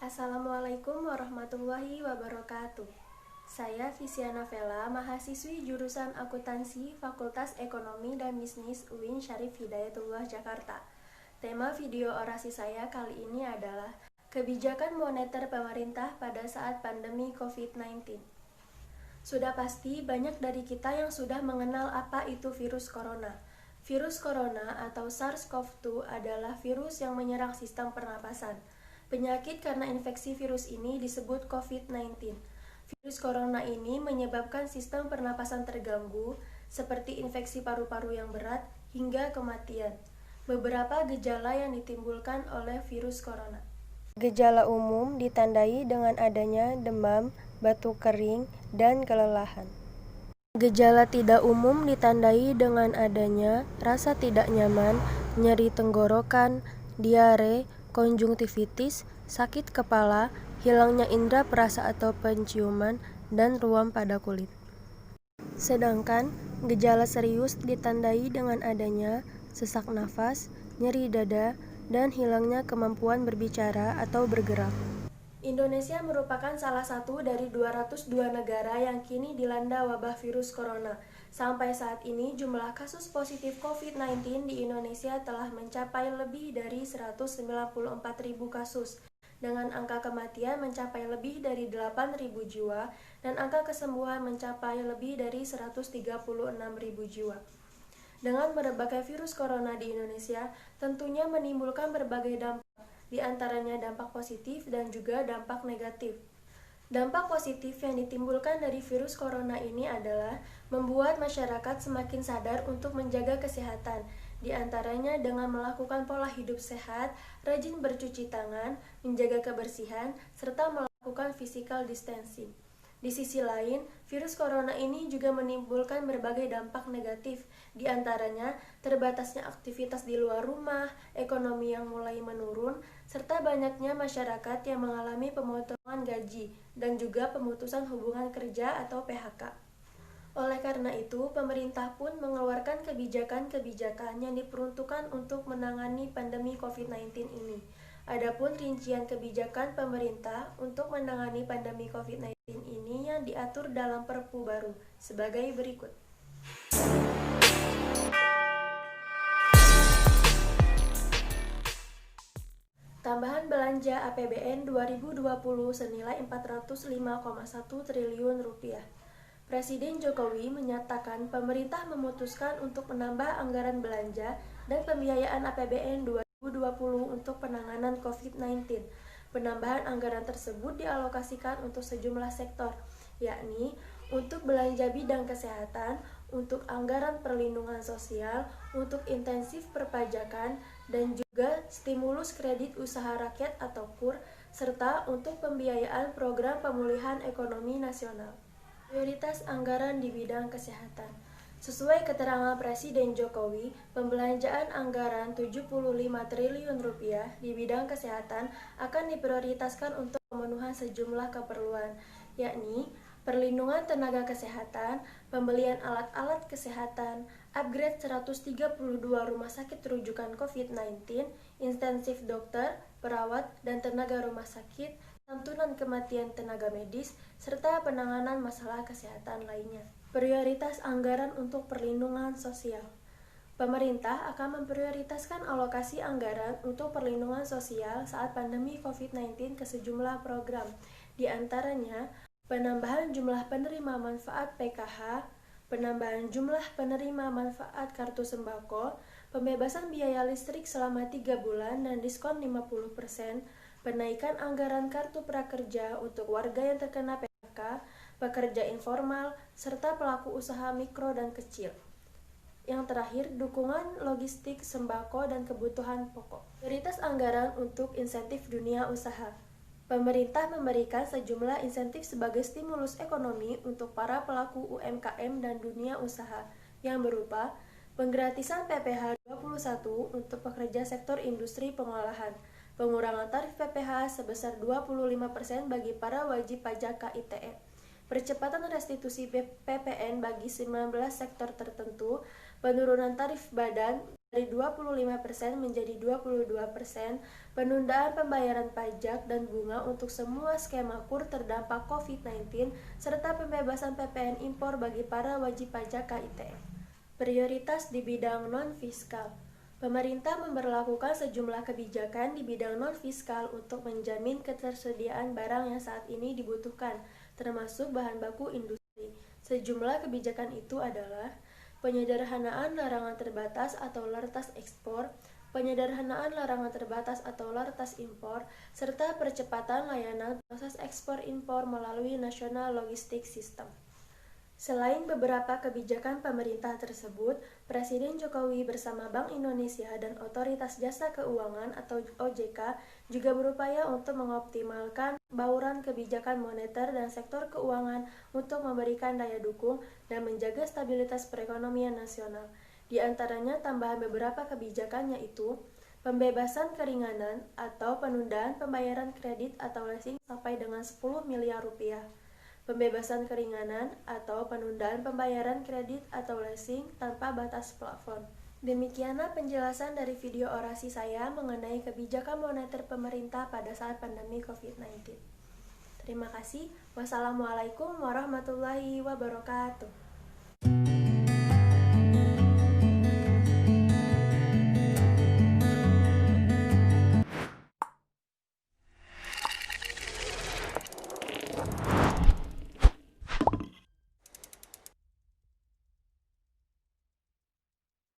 Assalamualaikum warahmatullahi wabarakatuh. Saya Visiana Vela, mahasiswi jurusan Akuntansi Fakultas Ekonomi dan Bisnis UIN Syarif Hidayatullah Jakarta. Tema video orasi saya kali ini adalah kebijakan moneter pemerintah pada saat pandemi COVID-19. Sudah pasti banyak dari kita yang sudah mengenal apa itu virus corona. Virus corona atau SARS-CoV-2 adalah virus yang menyerang sistem pernapasan. Penyakit karena infeksi virus ini disebut COVID-19. Virus corona ini menyebabkan sistem pernapasan terganggu, seperti infeksi paru-paru yang berat hingga kematian. Beberapa gejala yang ditimbulkan oleh virus corona. Gejala umum ditandai dengan adanya demam, batuk kering, dan kelelahan. Gejala tidak umum ditandai dengan adanya rasa tidak nyaman, nyeri tenggorokan, diare, konjungtivitis, sakit kepala, hilangnya indera perasa atau penciuman, dan ruam pada kulit. Sedangkan gejala serius ditandai dengan adanya sesak nafas, nyeri dada, dan hilangnya kemampuan berbicara atau bergerak. Indonesia merupakan salah satu dari 202 negara yang kini dilanda wabah virus corona. Sampai saat ini jumlah kasus positif COVID-19 di Indonesia telah mencapai lebih dari 194.000 kasus, dengan angka kematian mencapai lebih dari 8.000 jiwa dan angka kesembuhan mencapai lebih dari 136.000 jiwa. Dengan merebaknya virus corona di Indonesia, tentunya menimbulkan berbagai dampak, di antaranya dampak positif dan juga dampak negatif. Dampak positif yang ditimbulkan dari virus corona ini adalah membuat masyarakat semakin sadar untuk menjaga kesehatan, di antaranya dengan melakukan pola hidup sehat, rajin bercuci tangan, menjaga kebersihan, serta melakukan physical distancing. Di sisi lain, virus corona ini juga menimbulkan berbagai dampak negatif, di antaranya terbatasnya aktivitas di luar rumah, ekonomi yang mulai menurun, serta banyaknya masyarakat yang mengalami pemotongan gaji dan juga pemutusan hubungan kerja atau PHK. Oleh karena itu, pemerintah pun mengeluarkan kebijakan-kebijakan yang diperuntukkan untuk menangani pandemi COVID-19 ini. Adapun rincian kebijakan pemerintah untuk menangani pandemi COVID-19 ini yang diatur dalam Perpu baru sebagai berikut. Tambahan belanja APBN 2020 senilai 405,1 triliun rupiah. Presiden Jokowi menyatakan pemerintah memutuskan untuk menambah anggaran belanja dan pembiayaan APBN 2020 untuk penanganan COVID-19. Penambahan anggaran tersebut dialokasikan untuk sejumlah sektor, yakni untuk belanja bidang kesehatan, untuk anggaran perlindungan sosial, untuk intensif perpajakan, dan juga stimulus kredit usaha rakyat atau KUR, serta untuk pembiayaan program pemulihan ekonomi nasional. Prioritas anggaran di bidang kesehatan. Sesuai keterangan Presiden Jokowi, pembelanjaan anggaran 75 triliun rupiah di bidang kesehatan akan diprioritaskan untuk pemenuhan sejumlah keperluan, yakni perlindungan tenaga kesehatan, pembelian alat-alat kesehatan, upgrade 132 rumah sakit rujukan COVID-19, intensif dokter, perawat, dan tenaga rumah sakit, santunan kematian tenaga medis, serta penanganan masalah kesehatan lainnya. Prioritas anggaran untuk perlindungan sosial. Pemerintah akan memprioritaskan alokasi anggaran untuk perlindungan sosial saat pandemi COVID-19 ke sejumlah program, di antaranya penambahan jumlah penerima manfaat PKH, penambahan jumlah penerima manfaat kartu sembako, pembebasan biaya listrik selama 3 bulan dan diskon 50%, penaikan anggaran kartu prakerja untuk warga yang terkena PHK, pekerja informal, serta pelaku usaha mikro dan kecil. Yang terakhir, dukungan logistik, sembako, dan kebutuhan pokok. Prioritas anggaran untuk insentif dunia usaha. Pemerintah memberikan sejumlah insentif sebagai stimulus ekonomi untuk para pelaku UMKM dan dunia usaha, yang berupa penggratisan PPh 21 untuk pekerja sektor industri pengolahan, pengurangan tarif PPh sebesar 25% bagi para wajib pajak KITE, percepatan restitusi PPN bagi 19 sektor tertentu, penurunan tarif badan dari 25% menjadi 22%, penundaan pembayaran pajak dan bunga untuk semua skema KUR terdampak COVID-19, serta pembebasan PPN impor bagi para wajib pajak KITF. Prioritas di bidang non-fiskal. Pemerintah memberlakukan sejumlah kebijakan di bidang non-fiskal untuk menjamin ketersediaan barang yang saat ini dibutuhkan, termasuk bahan baku industri. Sejumlah kebijakan itu adalah penyederhanaan larangan terbatas atau lartas ekspor, penyederhanaan larangan terbatas atau lartas impor, serta percepatan layanan proses ekspor impor melalui National Logistic System. Selain beberapa kebijakan pemerintah tersebut, Presiden Jokowi bersama Bank Indonesia dan Otoritas Jasa Keuangan atau OJK juga berupaya untuk mengoptimalkan bauran kebijakan moneter dan sektor keuangan untuk memberikan daya dukung dan menjaga stabilitas perekonomian nasional. Di antaranya tambahan beberapa kebijakan yaitu pembebasan keringanan atau penundaan pembayaran kredit atau leasing sampai dengan 10 miliar rupiah. Pembebasan keringanan atau penundaan pembayaran kredit atau leasing tanpa batas plafon. Demikianlah penjelasan dari video orasi saya mengenai kebijakan moneter pemerintah pada saat pandemi COVID-19. Terima kasih. Wassalamualaikum warahmatullahi wabarakatuh.